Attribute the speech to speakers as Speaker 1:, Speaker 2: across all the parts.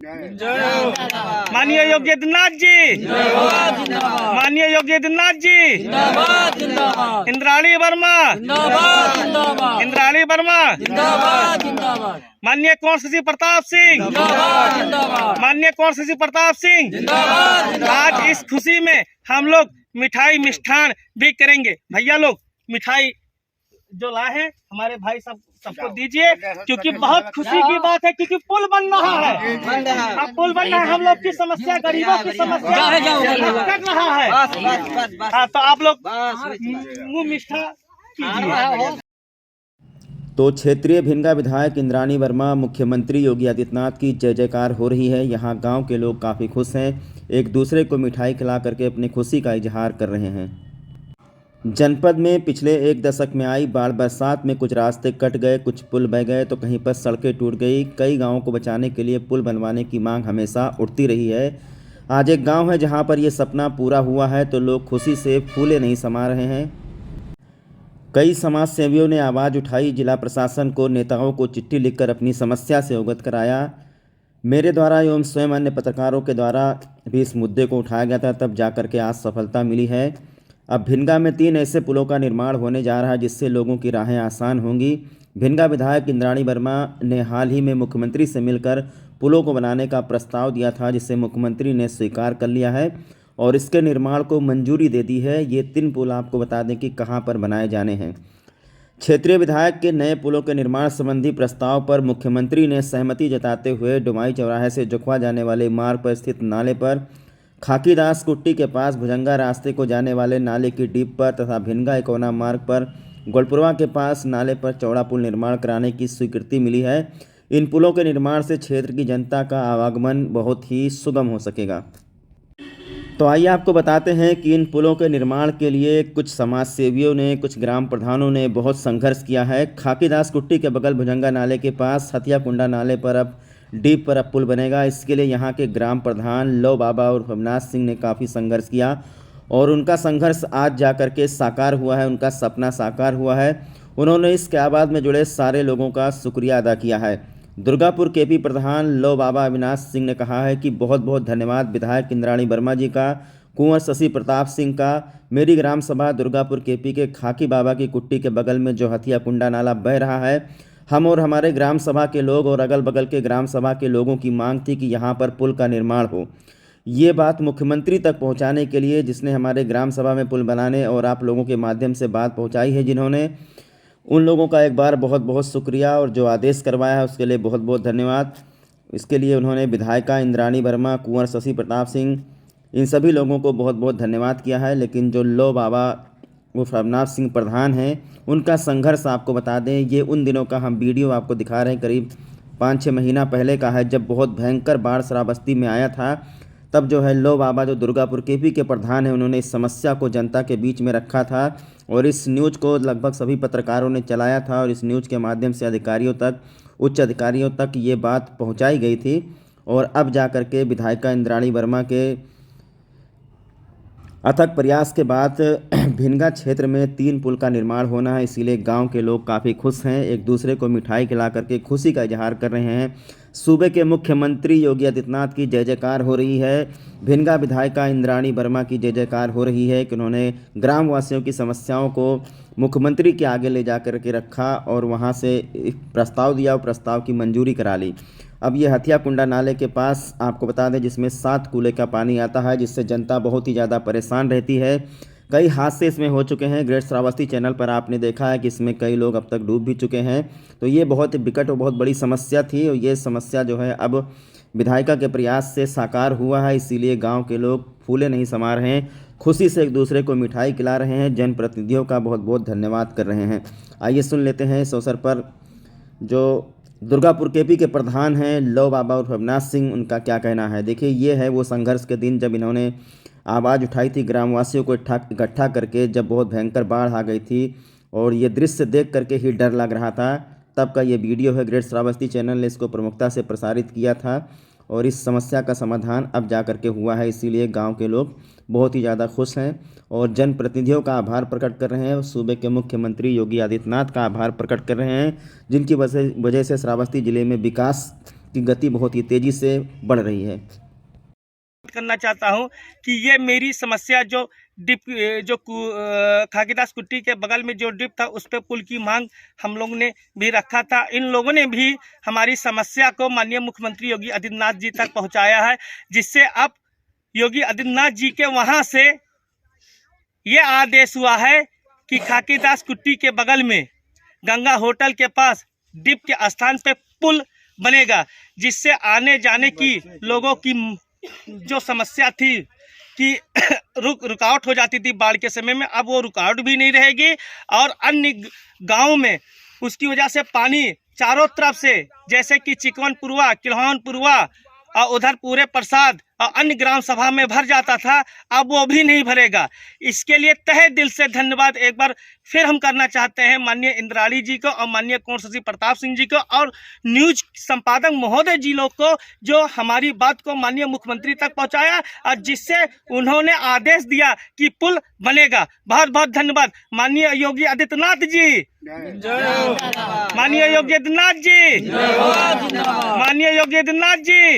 Speaker 1: माननीय योगी आदित्यनाथ जी, माननीय योगी आदित्यनाथ जी, इंद्राणी वर्मा, इंद्राणी वर्मा, माननीय कुंवर शशि प्रताप सिंह, माननीय कुंवर शशि प्रताप सिंह। आज इस खुशी में हम लोग मिठाई मिष्ठान भी करेंगे। भैया लोग मिठाई जो लाए हैं हमारे भाई सबको दीजिए, क्योंकि बहुत खुशी की बात है, क्योंकि पुल बन रहा है। अब पुल बन रहा है, हम लोग की समस्या, गरीबों की समस्या कट रहा है। हाँ, तो आप लोग मुँह मिष्ठा कीजिए।
Speaker 2: तो क्षेत्रीय भिनगा विधायक इंद्राणी वर्मा, मुख्यमंत्री योगी आदित्यनाथ की जय जयकार हो रही है। यहाँ गांव के लोग काफ़ी खुश हैं, एक दूसरे को मिठाई खिला करके अपनी खुशी का इजहार कर रहे हैं। जनपद में पिछले एक दशक में आई बाढ़ बरसात में कुछ रास्ते कट गए, कुछ पुल बह गए, तो कहीं पर सड़कें टूट गई। कई गांवों को बचाने के लिए पुल बनवाने की मांग हमेशा उठती रही है। आज एक गांव है जहां पर यह सपना पूरा हुआ है, तो लोग खुशी से फूले नहीं समा रहे हैं। कई समाज सेवियों ने आवाज़ उठाई, जिला प्रशासन को, नेताओं को चिट्ठी लिखकर अपनी समस्या से अवगत कराया। मेरे द्वारा एवं स्वयं अन्य पत्रकारों के द्वारा भी इस मुद्दे को उठाया गया था, तब जाकर के आज सफलता मिली है। अब भिनगा में 3 ऐसे पुलों का निर्माण होने जा रहा है, जिससे लोगों की राहें आसान होंगी। भिनगा विधायक इंद्राणी वर्मा ने हाल ही में मुख्यमंत्री से मिलकर पुलों को बनाने का प्रस्ताव दिया था, जिसे मुख्यमंत्री ने स्वीकार कर लिया है और इसके निर्माण को मंजूरी दे दी है। ये 3 पुल आपको बता दें कि कहां पर बनाए जाने हैं। क्षेत्रीय विधायक के नए पुलों के निर्माण संबंधी प्रस्ताव पर मुख्यमंत्री ने सहमति जताते हुए डुमाई चौराहे से जुखवा जाने वाले मार्ग पर स्थित नाले पर, खाकीदास कुट्टी के पास भुजंगा रास्ते को जाने वाले नाले की डीप पर तथा भिनगा इकोना मार्ग पर गोलपुरवा के पास नाले पर चौड़ा पुल निर्माण कराने की स्वीकृति मिली है। इन पुलों के निर्माण से क्षेत्र की जनता का आवागमन बहुत ही सुगम हो सकेगा। तो आइए आपको बताते हैं कि इन पुलों के निर्माण के लिए कुछ समाज सेवियों ने, कुछ ग्राम प्रधानों ने बहुत संघर्ष किया है। खाकीदास कुट्टी के बगल भुजंगा नाले के पास हथिया कुंडा नाले पर अब डीप पर अब पुल बनेगा। इसके लिए यहाँ के ग्राम प्रधान लो बाबा और अविनाश सिंह ने काफ़ी संघर्ष किया और उनका संघर्ष आज जा कर के साकार हुआ है, उनका सपना साकार हुआ है। उन्होंने इस कैबाद में जुड़े सारे लोगों का शुक्रिया अदा किया है। दुर्गापुर केपी प्रधान लो बाबा अविनाश सिंह ने कहा है कि बहुत बहुत धन्यवाद विधायक इंद्राणी वर्मा जी का, कुंवर शशि प्रताप सिंह का। मेरी ग्राम सभा दुर्गापुर केपी के खाकी बाबा की कुट्टी के बगल में जो हथिया कुंडा नाला बह रहा है, हम और हमारे ग्राम सभा के लोग और अगल बगल के ग्राम सभा के लोगों की मांग थी कि यहाँ पर पुल का निर्माण हो। ये बात मुख्यमंत्री तक पहुँचाने के लिए, जिसने हमारे ग्राम सभा में पुल बनाने और आप लोगों के माध्यम से बात पहुँचाई है, जिन्होंने, उन लोगों का एक बार बहुत बहुत शुक्रिया और जो आदेश करवाया है उसके लिए बहुत बहुत धन्यवाद। इसके लिए उन्होंने विधायिका इंद्राणी वर्मा, कुंवर शशि प्रताप सिंह, इन सभी लोगों को बहुत बहुत धन्यवाद किया है। लेकिन जो लो बाबा वो अविनाश सिंह प्रधान हैं, उनका संघर्ष आपको बता दें, ये उन दिनों का हम वीडियो आपको दिखा रहे हैं, करीब 5-6 महीना पहले का है, जब बहुत भयंकर बाढ़ श्रावस्ती में आया था। तब जो है लो बाबा जो दुर्गापुर केपी के प्रधान हैं, उन्होंने इस समस्या को जनता के बीच में रखा था और इस न्यूज़ को लगभग सभी पत्रकारों ने चलाया था और इस न्यूज़ के माध्यम से अधिकारियों तक, उच्च अधिकारियों तक ये बात पहुंचाई गई थी। और अब जा कर के विधायिका इंद्राणी वर्मा के अथक प्रयास के बाद भिनगा क्षेत्र में 3 पुल का निर्माण होना है, इसीलिए गांव के लोग काफ़ी खुश हैं, एक दूसरे को मिठाई खिला करके खुशी का इजहार कर रहे हैं। सूबे के मुख्यमंत्री योगी आदित्यनाथ की जय जयकार हो रही है, भिनगा विधायिका इंद्राणी वर्मा की जय जयकार हो रही है कि उन्होंने ग्रामवासियों की समस्याओं को मुख्यमंत्री के आगे ले जा कर के रखा और वहाँ से प्रस्ताव दिया और प्रस्ताव की मंजूरी करा ली। अब ये हथिया कुंडा नाले के पास आपको बता दें, जिसमें 7 कूले का पानी आता है, जिससे जनता बहुत ही ज़्यादा परेशान रहती है। कई हादसे इसमें हो चुके हैं। ग्रेट श्रावस्ती चैनल पर आपने देखा है कि इसमें कई लोग अब तक डूब भी चुके हैं। तो ये बहुत विकट और बहुत बड़ी समस्या थी और ये समस्या जो है अब विधायिका के प्रयास से साकार हुआ है, इसीलिए गाँव के लोग फूले नहीं समा रहे हैं, खुशी से एक दूसरे को मिठाई खिला रहे हैं, जनप्रतिनिधियों का बहुत बहुत धन्यवाद कर रहे हैं। आइए सुन लेते हैं इस अवसर पर जो दुर्गापुर केपी के प्रधान हैं लो बाबा और अविनाश सिंह, उनका क्या कहना है। देखिए, ये है वो संघर्ष के दिन जब इन्होंने आवाज़ उठाई थी ग्रामवासियों को इकट्ठा करके, जब बहुत भयंकर बाढ़ आ गई थी और ये दृश्य देख करके ही डर लग रहा था। तब का ये वीडियो है, ग्रेट श्रावस्ती चैनल ने इसको प्रमुखता से प्रसारित किया था और इस समस्या का समाधान अब जा कर के हुआ है, इसीलिए गांव के लोग बहुत ही ज़्यादा खुश हैं और जनप्रतिनिधियों का आभार प्रकट कर रहे हैं और सूबे के मुख्यमंत्री योगी आदित्यनाथ का आभार प्रकट कर रहे हैं, जिनकी वजह से श्रावस्ती जिले में विकास की गति बहुत ही तेज़ी से बढ़ रही है।
Speaker 1: करना चाहता हूं कि ये मेरी समस्या जो डिप जो खाकीदास कुट्टी के बगल में जो डिप था उस पे पुल की मांग हम लोगों ने भी रखा था। इन लोगों ने भी हमारी समस्या को माननीय मुख्यमंत्री योगी आदित्यनाथ जी तक पहुंचाया है, जिससे अब योगी आदित्यनाथ जी के वहां से ये आदेश हुआ है कि खाकीदास कुट्टी के बगल में गंगा होटल के पास डिप के स्थान पे पुल बनेगा, जिससे आने जाने की लोगों की जो समस्या थी कि रुकावट हो जाती थी बाढ़ के समय में, अब वो रुकावट भी नहीं रहेगी। और अन्य गांवों में उसकी वजह से पानी चारों तरफ से, जैसे कि चिकवनपुरवा, किल्हौनपुरवा और उधर पूरे प्रसाद और अन्य ग्राम सभा में भर जाता था, अब वो भी नहीं भरेगा। इसके लिए तहे दिल से धन्यवाद एक बार फिर हम करना चाहते हैं माननीय इंद्राणी जी को और माननीय कुंवर शशि प्रताप सिंह जी को और न्यूज संपादक महोदय जी लोग को, जो हमारी बात को माननीय मुख्यमंत्री तक पहुंचाया और जिससे उन्होंने आदेश दिया कि पुल बनेगा। बहुत बहुत धन्यवाद माननीय योगी आदित्यनाथ जी, माननीय योगी आदित्यनाथ जी, माननीय योगी आदित्यनाथ जी,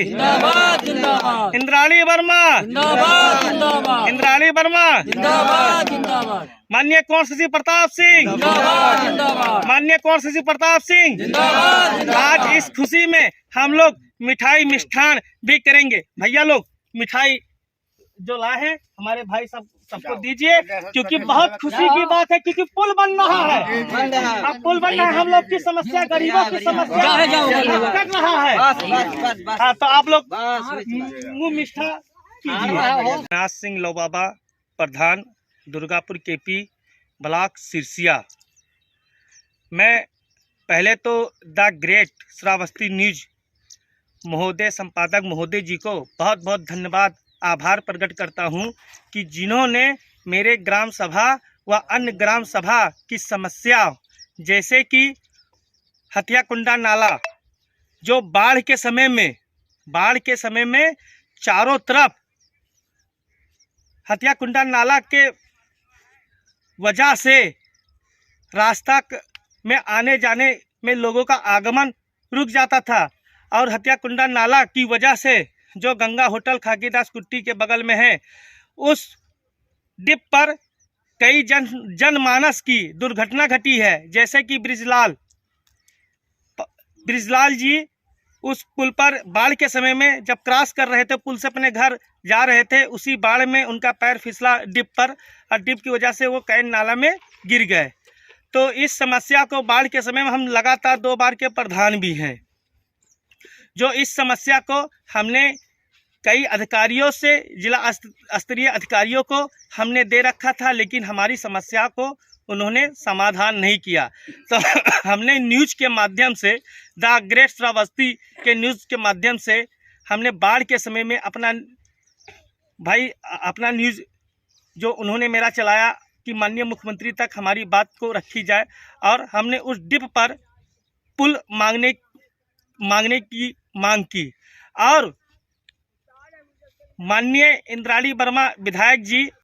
Speaker 1: इंद्राणी वर्मा, इंद्राणी वर्मा, माननीय कुंवर शशि प्रताप सिंह, माननीय कुंवर शशि प्रताप सिंह। आज इस खुशी में हम लोग मिठाई मिष्ठान भी करेंगे। भैया लोग मिठाई जो लाए हैं हमारे भाई सबको दीजिए, क्योंकि बहुत खुशी की बात है, क्योंकि पुल बन रहा है। अब पुल बन रहा है, हम लोग की समस्या, गरीबों की समस्या कट रहा है। हाँ, तो आप लोग मुँह मिष्ठा कीजिए। नाथ सिंह लोबाबा, प्रधान दुर्गापुर केपी ब्लॉक सिरसिया। मैं पहले तो द ग्रेट श्रावस्ती न्यूज महोदय संपादक महोदय जी को बहुत बहुत धन्यवाद आभार प्रकट करता हूं कि जिन्होंने मेरे ग्राम सभा व अन्य ग्राम सभा की समस्या, जैसे कि हथियाकुंडा नाला, जो बाढ़ के समय में चारों तरफ हथियाकुंडा नाला के वजह से रास्ता में आने जाने में लोगों का आगमन रुक जाता था, और हथियाकुंडा नाला की वजह से जो गंगा होटल खाकीदास कुट्टी के बगल में है, उस डिप पर कई जनमानस की दुर्घटना घटी है। जैसे कि ब्रिजलाल जी उस पुल पर बाढ़ के समय में जब क्रॉस कर रहे थे, पुल से अपने घर जा रहे थे, उसी बाढ़ में उनका पैर फिसला डिप पर, और डिप की वजह से वो कैन नाला में गिर गए। तो इस समस्या को बाढ़ के समय में हम लगातार 2 बार के प्रधान भी हैं, जो इस समस्या को हमने कई अधिकारियों से, जिला स्तरीय अधिकारियों को हमने दे रखा था, लेकिन हमारी समस्या को उन्होंने समाधान नहीं किया। तो हमने न्यूज के माध्यम से, द ग्रेट श्रावस्ती के न्यूज के माध्यम से, हमने बाढ़ के समय में अपना न्यूज जो उन्होंने मेरा चलाया कि माननीय मुख्यमंत्री तक हमारी बात को रखी जाए, और हमने उस डिप पर पुल मांगने की मांग की। और माननीय इंद्राणी वर्मा विधायक जी